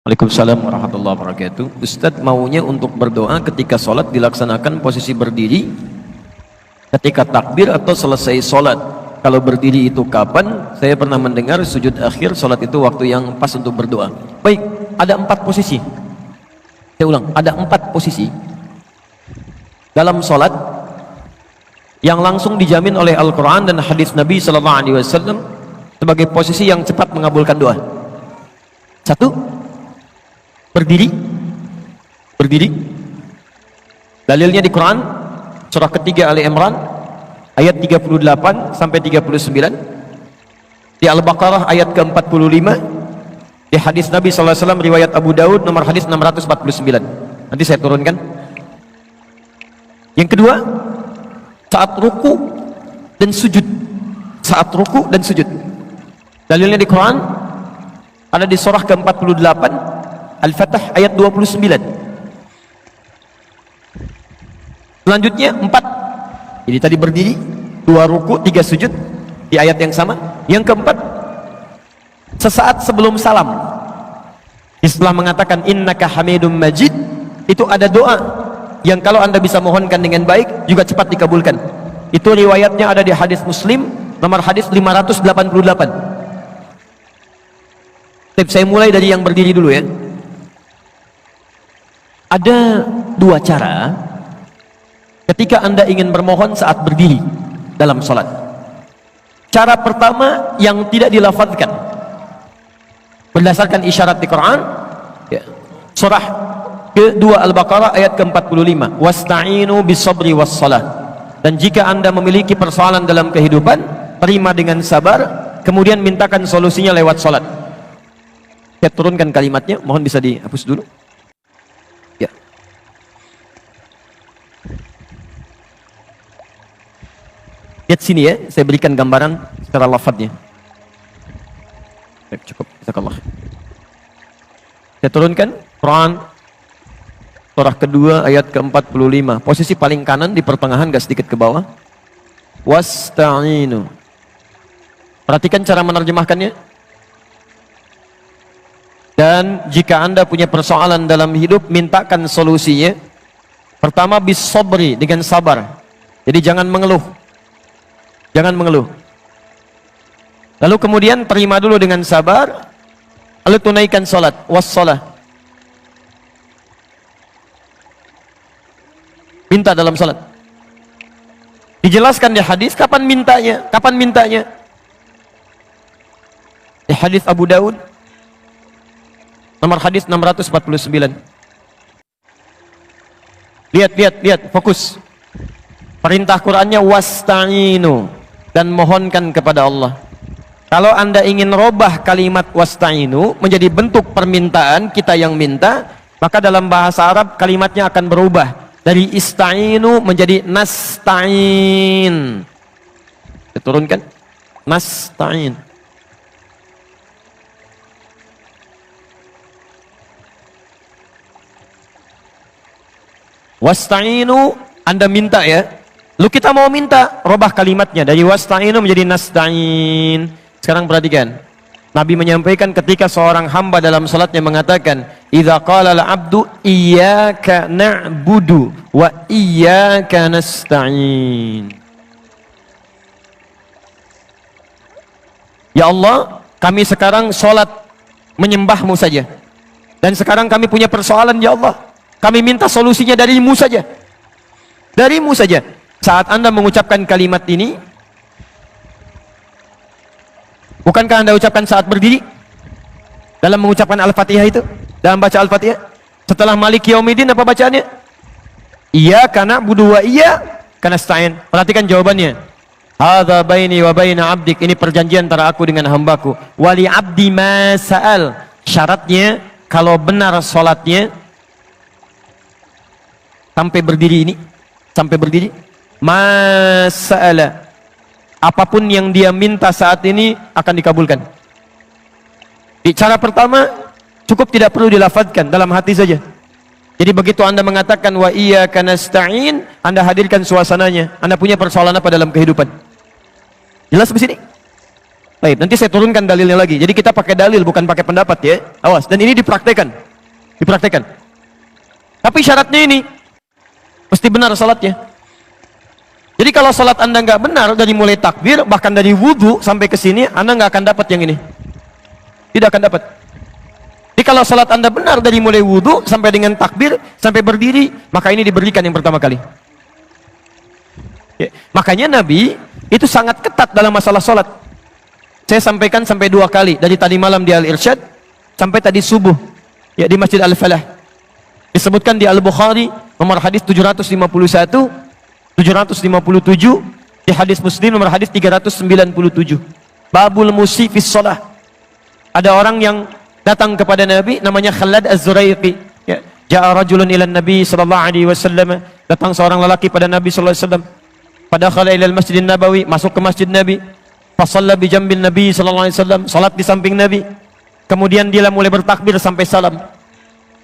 Waalaikumsalam warahmatullahi wabarakatuh. Ustadz maunya untuk berdoa ketika sholat dilaksanakan posisi berdiri ketika takbir atau selesai sholat. Kalau berdiri itu kapan? Saya pernah mendengar sujud akhir sholat itu waktu yang pas untuk berdoa. Baik, ada 4 posisi. Saya ulang, ada 4 posisi dalam sholat yang langsung dijamin oleh Al-Quran dan hadis Nabi SAW sebagai posisi yang cepat mengabulkan doa. 1, berdiri. Dalilnya di Quran surah ketiga Ali Imran ayat 38 sampai 39, di Al-Baqarah ayat ke-45, di hadis Nabi SAW riwayat Abu Daud nomor hadis 649. Nanti saya turunkan. Yang kedua, saat ruku dan sujud. Dalilnya di Quran ada di surah ke-48 Al-Fatah ayat 29. Selanjutnya 4. Jadi tadi berdiri, 2 ruku, 3 sujud di ayat yang sama. Yang keempat, sesaat sebelum salam, Islam mengatakan innaka hamidum majid, itu ada doa yang kalau Anda bisa mohonkan dengan baik juga cepat dikabulkan. Itu riwayatnya ada di hadis Muslim nomor hadis 588. Saya mulai dari yang berdiri dulu ya. Ada 2 cara ketika Anda ingin bermohon saat berdiri dalam sholat. Cara pertama yang tidak dilafadzkan berdasarkan isyarat di Quran ya. Surah ke-2 Al-Baqarah ayat ke-45, wasta'inu bisabri wassalah. Dan jika Anda memiliki persoalan dalam kehidupan, terima dengan sabar, kemudian mintakan solusinya lewat sholat. Saya turunkan kalimatnya, mohon bisa dihapus dulu ya. Lihat sini ya, saya berikan gambaran secara lafadznya. Cukup, jazakallah. Saya turunkan Quran surah kedua ayat ke-45, posisi paling kanan di pertengahan, gak sedikit ke bawah. Wasta'inu. Perhatikan cara menerjemahkannya. Dan jika Anda punya persoalan dalam hidup, mintakan solusinya. Pertama, bisobri, dengan sabar. Jadi jangan mengeluh. Lalu kemudian terima dulu dengan sabar, lalu tunaikan sholat, wassalah. Minta dalam sholat. Dijelaskan di hadis kapan mintanya. Di hadis Abu Daud nomor hadis 649. Lihat, fokus. Perintah Qur'annya wasta'inu, dan mohonkan kepada Allah. Kalau Anda ingin robah kalimat wasta'inu menjadi bentuk permintaan, kita yang minta, maka dalam bahasa Arab kalimatnya akan berubah dari ista'inu menjadi nasta'in. Diturunkan nasta'in. Wasta'inu, Anda minta ya. Lalu kita mau minta, robah kalimatnya dari wasta'inu menjadi nasta'in. Sekarang perhatikan. Nabi menyampaikan ketika seorang hamba dalam salatnya mengatakan, "Idza qala al-'abdu iyyaka na'budu wa iyyaka nasta'in." Ya Allah, kami sekarang salat menyembah-Mu saja. Dan sekarang kami punya persoalan ya Allah. Kami minta solusinya dari-Mu saja. Dari-Mu saja. Saat Anda mengucapkan kalimat ini, bukankah Anda ucapkan saat berdiri? Dalam mengucapkan Al-Fatihah itu, dalam baca Al-Fatihah. Setelah Maliki Yaumiddin apa bacaannya? Iyyaka na'budu wa iyyaka nasta'in. Perhatikan jawabannya. Hadza baini wa baina 'abdik. Ini perjanjian antara aku dengan hambaku. Wali 'abdi ma sa'al. Syaratnya kalau benar salatnya sampai berdiri, masa'ala, apapun yang dia minta saat ini akan dikabulkan. Di cara pertama cukup tidak perlu dilafadzkan, dalam hati saja. Jadi begitu Anda mengatakan wa iyyaka nasta'in, Anda hadirkan suasananya. Anda punya persoalan apa dalam kehidupan? Jelas di sini? Baik, nanti saya turunkan dalilnya lagi. Jadi kita pakai dalil bukan pakai pendapat ya. Awas, dan ini dipraktekan. Dipraktekan. Tapi syaratnya ini mesti benar salatnya. Jadi kalau salat Anda nggak benar dari mulai takbir bahkan dari wudu sampai ke sini, Anda nggak akan dapat yang ini. Tidak akan dapat. Jadi kalau salat Anda benar dari mulai wudu sampai dengan takbir sampai berdiri, maka ini diberikan yang pertama kali. Ya. Makanya Nabi itu sangat ketat dalam masalah salat. Saya sampaikan sampai 2 kali, dari tadi malam di Al-Irsyad sampai tadi subuh ya di Masjid Al-Falah. Disebutkan di Al-Bukhari nomor hadis 751, 757, di hadis Muslim nomor hadis 397. Babul musi fis shalah. Ada orang yang datang kepada Nabi namanya Khalad Az-Zuraiqi. Ya, ja'a rajulun ila Nabi sallallahu alaihi wasallam. Datang seorang lelaki pada Nabi sallallahu alaihi wasallam. Pada khala ila Masjid Nabawi, masuk ke Masjid Nabi. Fa shalla bi jambin Nabi sallallahu alaihi wasallam, salat di samping Nabi. Kemudian dia mulai bertakbir sampai salam.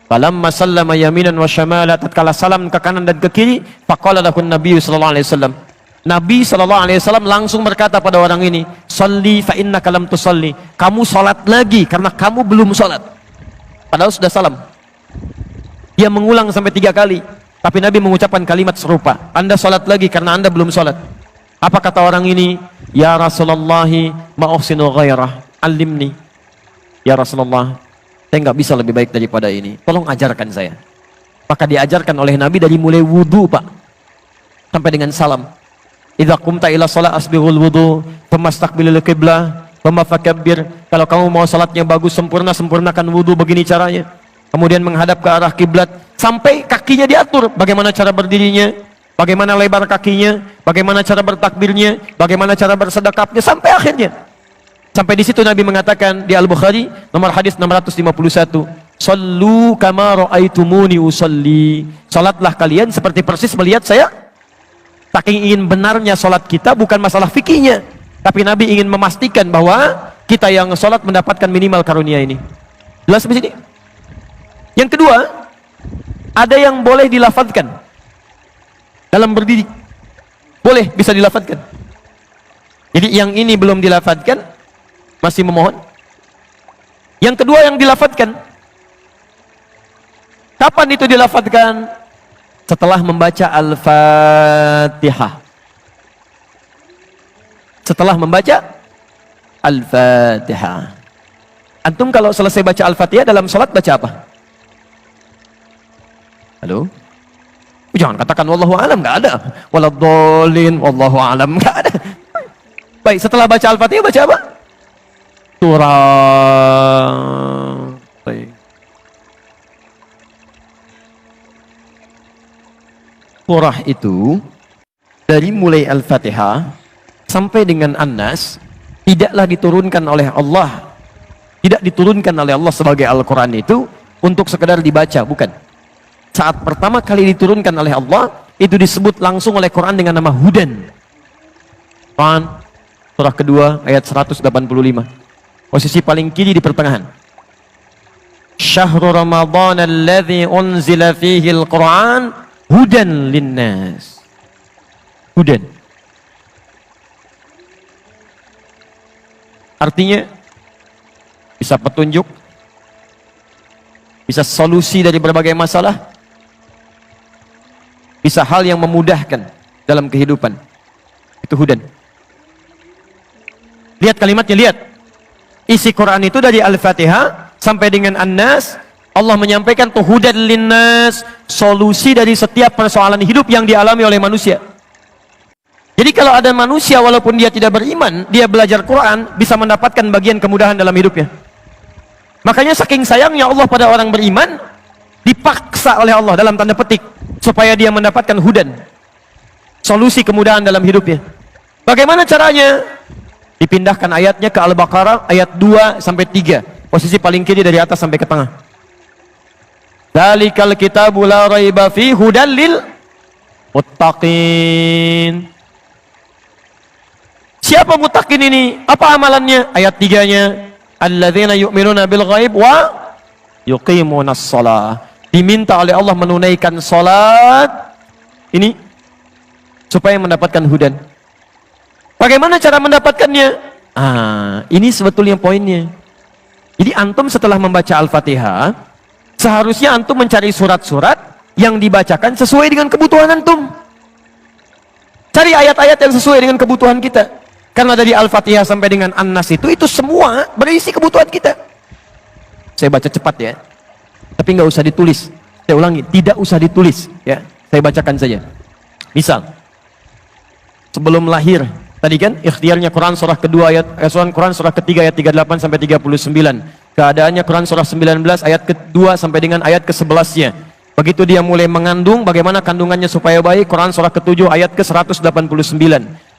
Falamma sallama yaminan wa shamala, tatkala salam ke kanan dan ke kiri, faqala lahu Nabi sallallahu alaihi wasallam. Nabi sallallahu alaihi wasallam langsung berkata pada orang ini, "Shalli fa innaka lam tusalli." Kamu salat lagi karena kamu belum salat. Padahal sudah salam. Dia mengulang sampai 3 kali, tapi Nabi mengucapkan kalimat serupa. Anda salat lagi karena Anda belum salat. Apa kata orang ini? Ya Rasulullah, ma uhsinu ghairah, alimni. Ya Rasulullah, saya nggak bisa lebih baik daripada ini. Tolong ajarkan saya. Maka diajarkan oleh Nabi dari mulai wudu, Pak, sampai dengan salam. Idza qumta ila shalah asbighul wudu, famastaqbilil qiblah, famafakabbir. Kalau kamu mau salatnya bagus sempurna, sempurnakan wudu, begini caranya. Kemudian menghadap ke arah kiblat sampai kakinya diatur, bagaimana cara berdirinya, bagaimana lebar kakinya, bagaimana cara bertakbirnya, bagaimana cara bersedekapnya sampai akhirnya. Sampai di situ Nabi mengatakan di Al-Bukhari nomor hadis 651, "Shallu kama ra'aitumuni usalli." Salatlah kalian seperti persis melihat saya. Saking ingin benarnya salat kita bukan masalah fikihnya, tapi Nabi ingin memastikan bahwa kita yang salat mendapatkan minimal karunia ini. Jelas di sini? Yang kedua, ada yang boleh dilafadzkan dalam berdiri. Boleh, bisa dilafadzkan. Jadi yang ini belum dilafadzkan, masih memohon. Yang kedua yang dilafadzkan. Kapan itu dilafadzkan? Setelah membaca Al-Fatihah. Setelah membaca Al-Fatihah. Antum kalau selesai baca Al-Fatihah dalam salat baca apa? Halo? Jangan katakan wallahu alam, enggak ada. Waladhdallin, wallahu alam, enggak ada. Baik, setelah baca Al-Fatihah baca apa? Surah. Baik. Surah itu dari mulai Al-Fatihah sampai dengan An-Nas tidaklah diturunkan oleh Allah, tidak diturunkan oleh Allah sebagai Al-Quran itu untuk sekedar dibaca, bukan. Saat pertama kali diturunkan oleh Allah itu disebut langsung oleh Quran dengan nama Hudan. Quran surah kedua ayat 185, posisi paling kiri di pertengahan. Syahrul Ramadan alladzi unzila fihi al-Quran hudan linnas. Hudan artinya bisa petunjuk, bisa solusi dari berbagai masalah, bisa hal yang memudahkan dalam kehidupan. Itu hudan. Lihat kalimatnya, lihat. Isi Quran itu dari Al-Fatihah sampai dengan An-Nas, Allah menyampaikan tuh hudan linnas, solusi dari setiap persoalan hidup yang dialami oleh manusia. Jadi kalau ada manusia walaupun dia tidak beriman, dia belajar Quran bisa mendapatkan bagian kemudahan dalam hidupnya. Makanya saking sayangnya Allah pada orang beriman, dipaksa oleh Allah dalam tanda petik supaya dia mendapatkan hudan, solusi kemudahan dalam hidupnya. Bagaimana caranya? Dipindahkan ayatnya ke Al-Baqarah ayat 2 sampai 3, posisi paling kiri dari atas sampai ke tengah. Dzalikal kitabu la raiba fi hudal lil muttaqin. Siapa muttaqin ini? Apa amalannya? Ayat 3-nya, alladzina yu'minuna bil ghaib wa yuqimunas shalah. Diminta oleh Allah menunaikan salat ini supaya mendapatkan hudan. Bagaimana cara mendapatkannya? Ini sebetulnya poinnya. Jadi antum setelah membaca Al-Fatihah, seharusnya antum mencari surat-surat yang dibacakan sesuai dengan kebutuhan antum. Cari ayat-ayat yang sesuai dengan kebutuhan kita. Karena dari Al-Fatihah sampai dengan An-Nas itu semua berisi kebutuhan kita. Saya baca cepat ya. Tapi nggak usah ditulis. Saya ulangi, tidak usah ditulis ya. Saya bacakan saja. Misal, sebelum lahir, tadi kan ikhtiarnya Quran surah kedua Quran surah ketiga ayat 38 sampai 39. Keadaannya Quran surah 19 ayat kedua sampai dengan ayat ke-11-nya. Begitu dia mulai mengandung, bagaimana kandungannya supaya baik, Quran surah ke-7 ayat ke-189.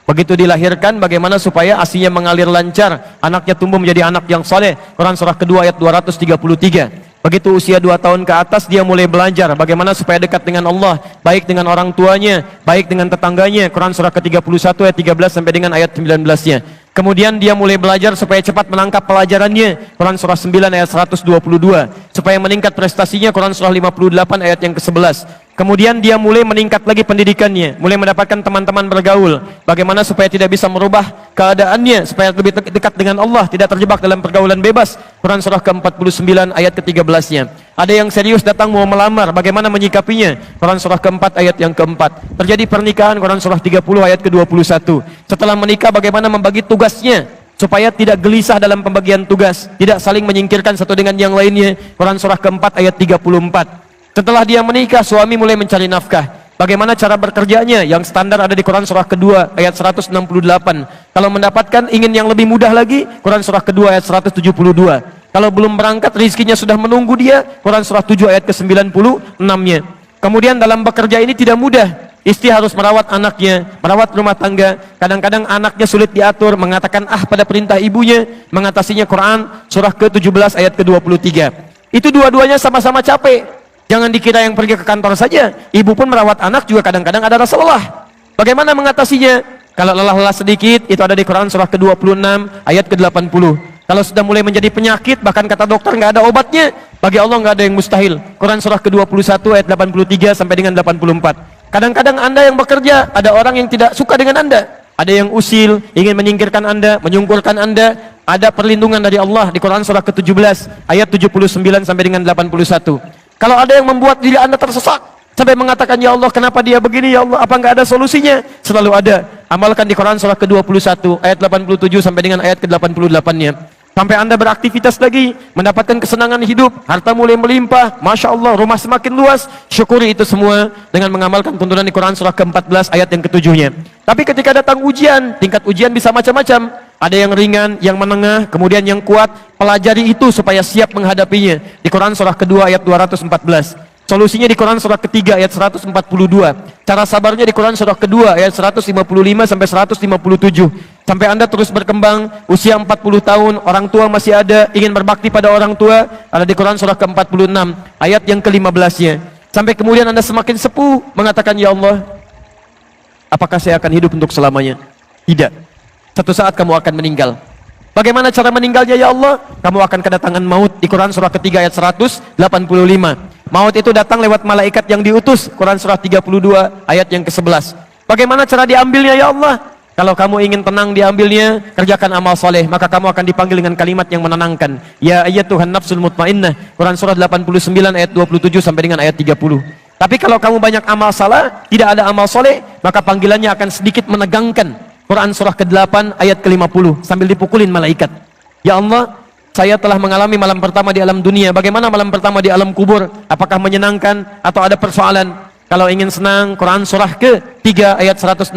Begitu dilahirkan, bagaimana supaya ASI-nya mengalir lancar, anaknya tumbuh menjadi anak yang saleh, Quran surah kedua ayat 233. Begitu usia 2 tahun ke atas, dia mulai belajar bagaimana supaya dekat dengan Allah, baik dengan orang tuanya, baik dengan tetangganya, Quran surah ke-31 ayat 13 sampai dengan ayat 19-nya. Kemudian dia mulai belajar supaya cepat menangkap pelajarannya, Quran surah 9 ayat 122. Supaya meningkat prestasinya, Quran surah 58 ayat yang ke-11. Kemudian dia mulai meningkat lagi pendidikannya, mulai mendapatkan teman-teman bergaul, bagaimana supaya tidak bisa merubah keadaannya, supaya lebih dekat dengan Allah, tidak terjebak dalam pergaulan bebas, Quran surah ke-49 ayat ke-13-nya. Ada yang serius datang mau melamar, bagaimana menyikapinya, Quran surah ke-4 ayat yang ke-4. Terjadi pernikahan, Quran surah 30 ayat ke-21. Setelah menikah, bagaimana membagi tugasnya supaya tidak gelisah dalam pembagian tugas, tidak saling menyingkirkan satu dengan yang lainnya, Quran surah ke-4 ayat 34. Setelah dia menikah, suami mulai mencari nafkah. Bagaimana cara bekerjanya? Yang standar ada di Quran surah kedua ayat 168. Kalau mendapatkan ingin yang lebih mudah lagi, Quran surah kedua ayat 172. Kalau belum berangkat, rizkinya sudah menunggu dia, Quran surah 7 ayat ke-96-nya. Kemudian dalam bekerja ini tidak mudah. Istri harus merawat anaknya, merawat rumah tangga. Kadang-kadang anaknya sulit diatur, mengatakan pada perintah ibunya, mengatasinya Quran surah ke-17 ayat ke-23. Itu dua-duanya sama-sama capek. Jangan dikira yang pergi ke kantor saja, ibu pun merawat anak juga kadang-kadang ada rasa lelah. Bagaimana mengatasinya? Kalau lelah-lelah sedikit, itu ada di Quran surah ke-26 ayat ke-80. Kalau sudah mulai menjadi penyakit, bahkan kata dokter nggak ada obatnya, bagi Allah nggak ada yang mustahil. Quran surah ke-21 ayat 83 sampai dengan 84. Kadang-kadang Anda yang bekerja, ada orang yang tidak suka dengan Anda. Ada yang usil, ingin menyingkirkan Anda, menyungkurkan Anda. Ada perlindungan dari Allah di Quran surah ke-17 ayat 79 sampai dengan 81. Kalau ada yang membuat diri Anda tersesat sampai mengatakan, ya Allah kenapa dia begini, ya Allah apa nggak ada solusinya? Selalu ada. Amalkan di Quran surah ke-21 ayat 87 sampai dengan ayat ke-88-nya. Sampai Anda beraktivitas lagi, mendapatkan kesenangan hidup, harta mulai melimpah, Masya Allah, rumah semakin luas, syukuri itu semua dengan mengamalkan tuntunan di Quran surah ke-14 ayat yang ke-7-nya. Tapi ketika datang ujian, tingkat ujian bisa macam-macam. Ada yang ringan, yang menengah, kemudian yang kuat. Pelajari itu supaya siap menghadapinya. Di Quran surah kedua ayat 214. Solusinya di Quran surah ketiga ayat 142. Cara sabarnya di Quran surah kedua ayat 155 sampai 157. Sampai Anda terus berkembang, usia 40 tahun, orang tua masih ada, ingin berbakti pada orang tua, ada di Quran surah ke-46 ayat yang ke-15-nya. Sampai kemudian Anda semakin sepuh, mengatakan, ya Allah, apakah saya akan hidup untuk selamanya? Tidak. Satu saat kamu akan meninggal. Bagaimana cara meninggalnya, ya Allah? Kamu akan kedatangan maut di Quran surah ketiga ayat 185. Maut itu datang lewat malaikat yang diutus, Quran surah 32 ayat yang ke-11. Bagaimana cara diambilnya, ya Allah? Kalau kamu ingin tenang diambilnya, kerjakan amal soleh, maka kamu akan dipanggil dengan kalimat yang menenangkan. Ya ayyatuhan nafsul mutmainnah, Quran surah 89 ayat 27 sampai dengan ayat 30. Tapi kalau kamu banyak amal salah, tidak ada amal soleh, maka panggilannya akan sedikit menegangkan. Quran surah ke-8 ayat ke-50 sambil dipukulin malaikat. Ya Allah, saya telah mengalami malam pertama di alam dunia. Bagaimana malam pertama di alam kubur? Apakah menyenangkan atau ada persoalan? Kalau ingin senang, Quran surah ke-3 ayat 169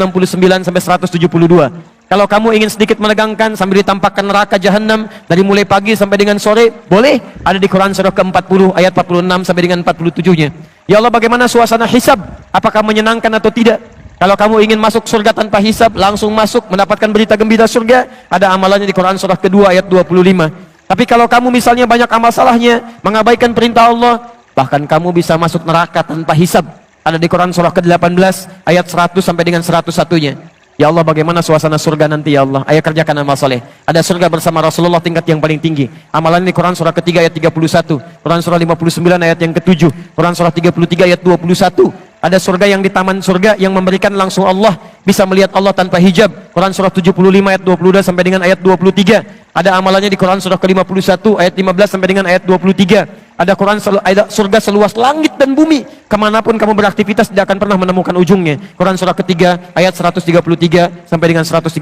sampai 172. Kalau kamu ingin sedikit menegangkan sambil ditampakkan neraka jahanam dari mulai pagi sampai dengan sore, boleh. Ada di Quran surah ke-40 ayat 46 sampai dengan 47-nya. Ya Allah, bagaimana suasana hisab? Apakah menyenangkan atau tidak? Kalau kamu ingin masuk surga tanpa hisab, langsung masuk mendapatkan berita gembira surga, ada amalannya di Quran surah kedua ayat 25. Tapi kalau kamu misalnya banyak amal salahnya, mengabaikan perintah Allah, bahkan kamu bisa masuk neraka tanpa hisab. Ada di Quran surah ke-18 ayat 100 sampai dengan 101-nya. Ya Allah, bagaimana suasana surga nanti, ya Allah? Ayo kerjakan amal saleh. Ada surga bersama Rasulullah tingkat yang paling tinggi. Amalan di Quran surah ketiga ayat 31, Quran surah 59 ayat yang ke-7, Quran surah 33 ayat 21. Ada surga yang di taman surga yang memberikan langsung Allah, bisa melihat Allah tanpa hijab. Quran surah 75 ayat 22 sampai dengan ayat 23. Ada amalannya di Quran surah ke-51 ayat 15 sampai dengan ayat 23. Ada Quran ada surga seluas langit dan bumi. Kemanapun kamu beraktivitas tidak akan pernah menemukan ujungnya. Quran surah ketiga ayat 133 sampai dengan 134.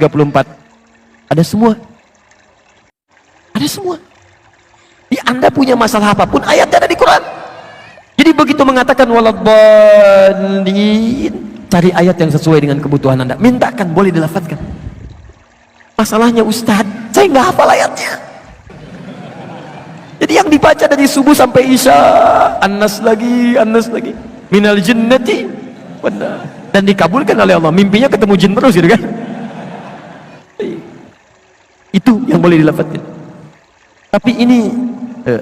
Ada semua. Ada semua. Di Anda punya masalah apapun, ayatnya ada di Quran. Jadi begitu mengatakan waladhdallin, cari ayat yang sesuai dengan kebutuhan Anda. Mintakan, boleh dilafadzkan. Masalahnya Ustaz, saya nggak hafal ayatnya. Jadi yang dibaca dari subuh sampai isya, An-Nas lagi, minal jinnati, dan dikabulkan oleh Allah. Mimpinya ketemu jin terus gitu kan. Itu yang boleh dilafadzkan. Tapi ini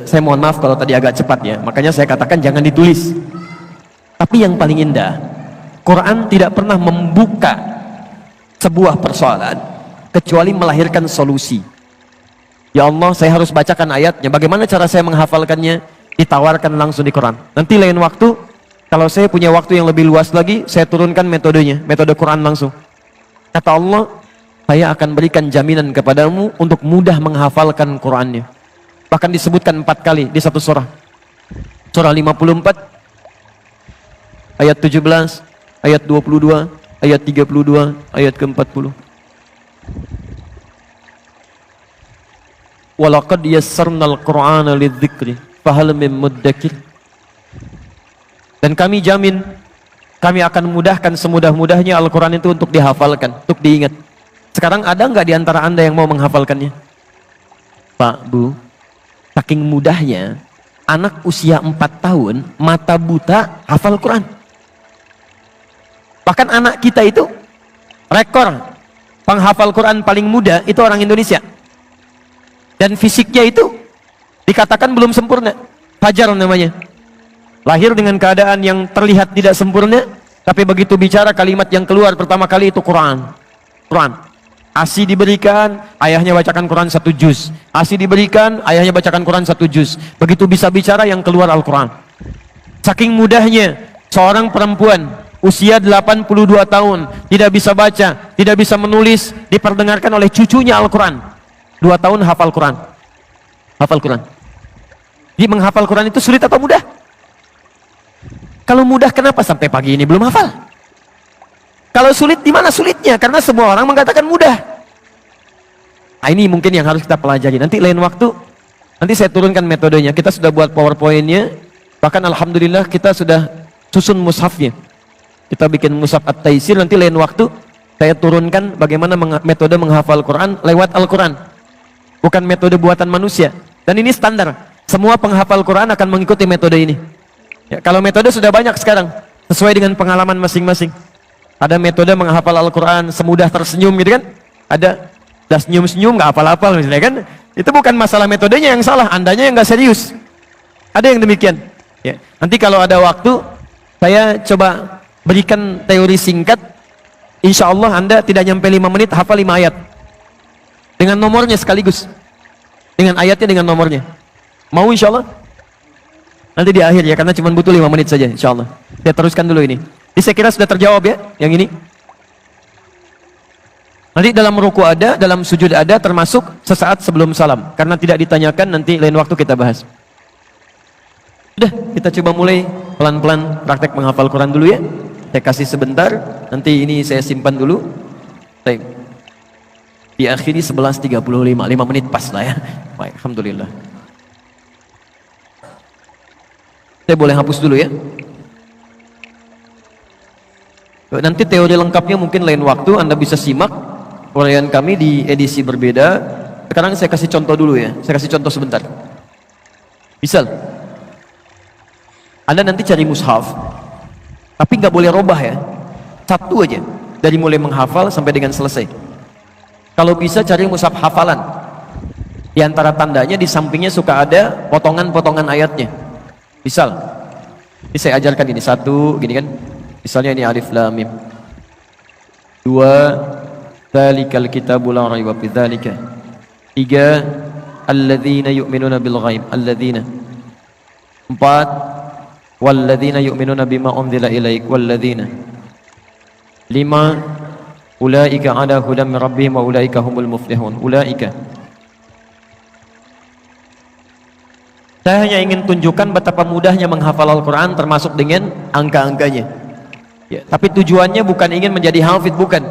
saya mohon maaf kalau tadi agak cepat ya, makanya saya katakan jangan ditulis. Tapi yang paling indah, Quran tidak pernah membuka sebuah persoalan kecuali melahirkan solusi. Ya Allah, saya harus bacakan ayatnya, bagaimana cara saya menghafalkannya? Ditawarkan langsung di Quran. Nanti lain waktu, kalau saya punya waktu yang lebih luas lagi, saya turunkan metodenya, metode Quran langsung. Kata Allah, saya akan berikan jaminan kepadamu untuk mudah menghafalkan Qurannya. Bahkan disebutkan 4 kali di satu surah. Surah 54 ayat 17, ayat 22, ayat 32, ayat ke-40. Walaqad yassarnal Qur'ana lidzikri fahal min muddakir. Dan kami jamin, kami akan mudahkan semudah-mudahnya Al-Quran itu untuk dihafalkan, untuk diingat. Sekarang ada nggak di antara Anda yang mau menghafalkannya? Pak, Bu, saking mudahnya, anak usia 4 tahun, mata buta, hafal Quran. Bahkan anak kita itu, rekor penghafal Quran paling muda, itu orang Indonesia. Dan fisiknya itu, dikatakan belum sempurna. Fajar namanya. Lahir dengan keadaan yang terlihat tidak sempurna, tapi begitu bicara kalimat yang keluar pertama kali itu Quran. Quran. ASI diberikan, ayahnya bacakan Quran 1 juz. ASI diberikan, ayahnya bacakan Quran 1 juz. Begitu bisa bicara yang keluar Al-Quran. Saking mudahnya, seorang perempuan usia 82 tahun, tidak bisa baca, tidak bisa menulis, diperdengarkan oleh cucunya Al-Quran. 2 tahun hafal Quran. Hafal Quran. Jadi menghafal Quran itu sulit atau mudah? Kalau mudah, kenapa sampai pagi ini belum hafal? Kalau sulit, di mana sulitnya? Karena semua orang mengatakan mudah. Nah, ini mungkin yang harus kita pelajari. Nanti lain waktu, nanti saya turunkan metodenya. Kita sudah buat PowerPoint-nya. Bahkan Alhamdulillah kita sudah susun mushafnya. Kita bikin mushaf At-Taisir. Nanti lain waktu, saya turunkan bagaimana metode menghafal Quran lewat Al-Quran. Bukan metode buatan manusia. Dan ini standar. Semua penghafal Quran akan mengikuti metode ini. Ya, kalau metode sudah banyak sekarang. Sesuai dengan pengalaman masing-masing. Ada metode menghafal Al-Quran semudah tersenyum gitu kan. Ada senyum-senyum gak hafal-hafal misalnya kan. Itu bukan masalah metodenya yang salah, andanya yang gak serius. Ada yang demikian ya. Nanti kalau ada waktu, saya coba berikan teori singkat. Insya Allah Anda tidak nyampe 5 menit hafal 5 ayat. Dengan nomornya sekaligus. Dengan ayatnya, dengan nomornya. Mau insya Allah? Nanti di akhir ya, karena cuma butuh 5 menit saja insya Allah. Saya teruskan dulu ini. Jadi saya kira sudah terjawab ya, yang ini. Nanti dalam ruku ada, dalam sujud ada, termasuk sesaat sebelum salam. Karena tidak ditanyakan, nanti lain waktu kita bahas. Sudah, kita coba mulai pelan-pelan praktek menghafal Quran dulu ya. Saya kasih sebentar, nanti ini saya simpan dulu. Baik. Diakhiri 11.35, 5 menit pas lah ya. Baik, Alhamdulillah. Saya boleh hapus dulu ya. Nanti teori lengkapnya mungkin lain waktu Anda bisa simak uraian kami di edisi berbeda. Sekarang saya kasih contoh dulu ya. Saya kasih contoh sebentar. Misal, Anda nanti cari mushaf, tapi nggak boleh robah ya. Satu aja, dari mulai menghafal sampai dengan selesai. Kalau bisa cari mushaf hafalan. Di antara tandanya di sampingnya suka ada potongan-potongan ayatnya. Misal, ini saya ajarkan ini satu, gini kan. Misalnya ini alif lam mim. 2 dzalikal kitabu la raiba fi dzalika. 3 alladzina yu'minuna bil ghaib. Alladzina. 4 walladzina yu'minuna bima unzila ilaik walladzina. 5 Ulaika ala hudam min rabbihim wa ulaika humul muflihun. Ulaika. Saya hanya ingin tunjukkan betapa mudahnya menghafal Al-Quran termasuk dengan angka-angkanya. Ya, tapi tujuannya bukan ingin menjadi hafid, bukan.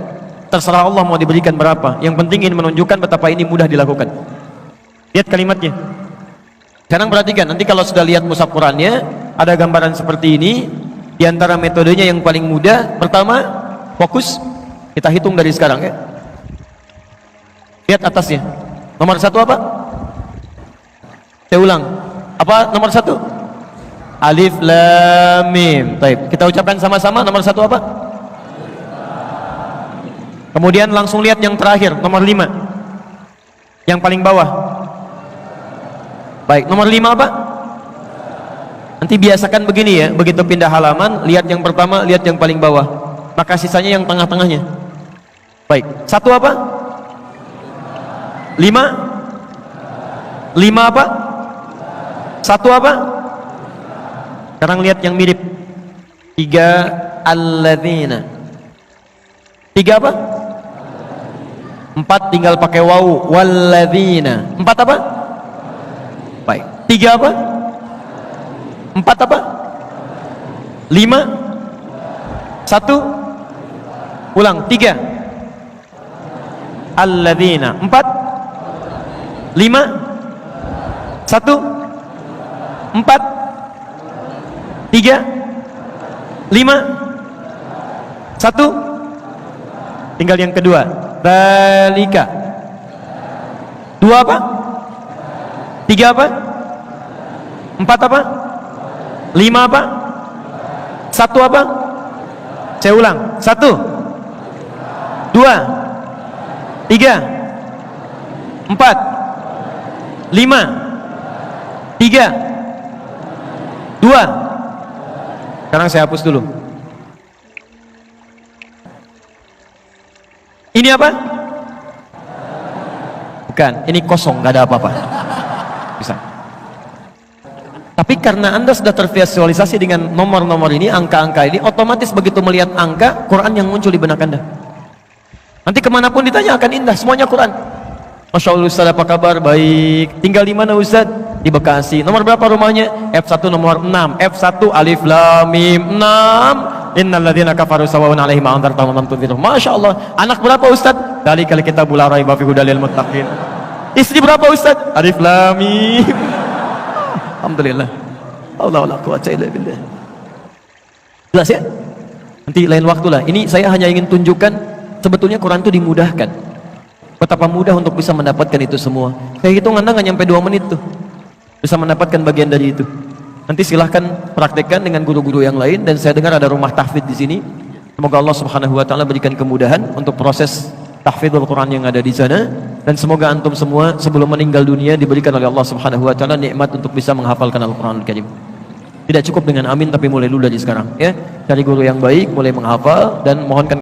Terserah Allah mau diberikan berapa. Yang penting ingin menunjukkan betapa ini mudah dilakukan. Lihat kalimatnya. Sekarang perhatikan, nanti kalau sudah lihat mushaf Qurannya, ada gambaran seperti ini. Di antara metodenya yang paling mudah, pertama, fokus. Kita hitung dari sekarang ya. Lihat atasnya. Nomor 1 apa? Saya ulang. Apa nomor 1? Alif Lam Mim. Baik, kita ucapkan sama-sama. Nomor 1 apa? Kemudian langsung lihat yang terakhir, nomor 5. Yang paling bawah. Baik, nomor 5 apa? Nanti biasakan begini ya, begitu pindah halaman, lihat yang pertama, lihat yang paling bawah. Maka sisanya yang tengah-tengahnya. Baik, 1 apa? 5? 5 apa? 1 apa? Sekarang lihat yang mirip. 3 alladzina. 3 apa? 4 tinggal pakai wawu. Walladzina. 4 apa? Baik. 3 apa? 4 apa? 5? 1? Ulang. 3 alladzina. 4? 5? 1? 4, 3, 5, 1. Tinggal yang kedua. Dzalika. 2 apa? 3 apa? 4 apa? 5 apa? 1 apa? Saya ulang. 1, 2, 3, 4, 5, 3, 2. Sekarang saya hapus dulu. Ini apa? Bukan, ini kosong, nggak ada apa-apa. Bisa. Tapi karena Anda sudah tervisualisasi dengan nomor-nomor ini, angka-angka ini, otomatis begitu melihat angka, Quran yang muncul di benak Anda. Nanti kemanapun ditanya akan indah, semuanya Quran. Masya Allah Ustaz, apa kabar? Baik. Tinggal di mana Ustaz? Di Bekasi. Nomor berapa rumahnya? F1 nomor 6. F1 Alif Lam Mim 6. Innal ladzina kafaru sawa'un 'alaihim a'anzartahum am tunzirhum. Masya Allah. Anak berapa Ustaz? Dzalikal kitabu la raiba fihi hudal lil muttaqin. Istri berapa Ustaz? Alif Lam Mim. Alhamdulillah. Allah la quwwata illa billah. Jelas ya? Nanti lain waktu lah. Ini saya hanya ingin tunjukkan sebetulnya Quran itu dimudahkan. Betapa mudah untuk bisa mendapatkan itu semua. Saya hitung Anda nggak nyampe 2 menit tuh bisa mendapatkan bagian dari itu. Nanti silahkan praktekkan dengan guru-guru yang lain. Dan saya dengar ada rumah tahfidz di sini. Semoga Allah Subhanahu Wa Taala berikan kemudahan untuk proses tahfidzul Quran yang ada di sana. Dan semoga antum semua sebelum meninggal dunia diberikan oleh Allah Subhanahu Wa Taala nikmat untuk bisa menghafalkan Al-Quranul Karim. Tidak cukup dengan amin, tapi mulai dulu dari sekarang ya. Cari guru yang baik, mulai menghafal dan mohonkan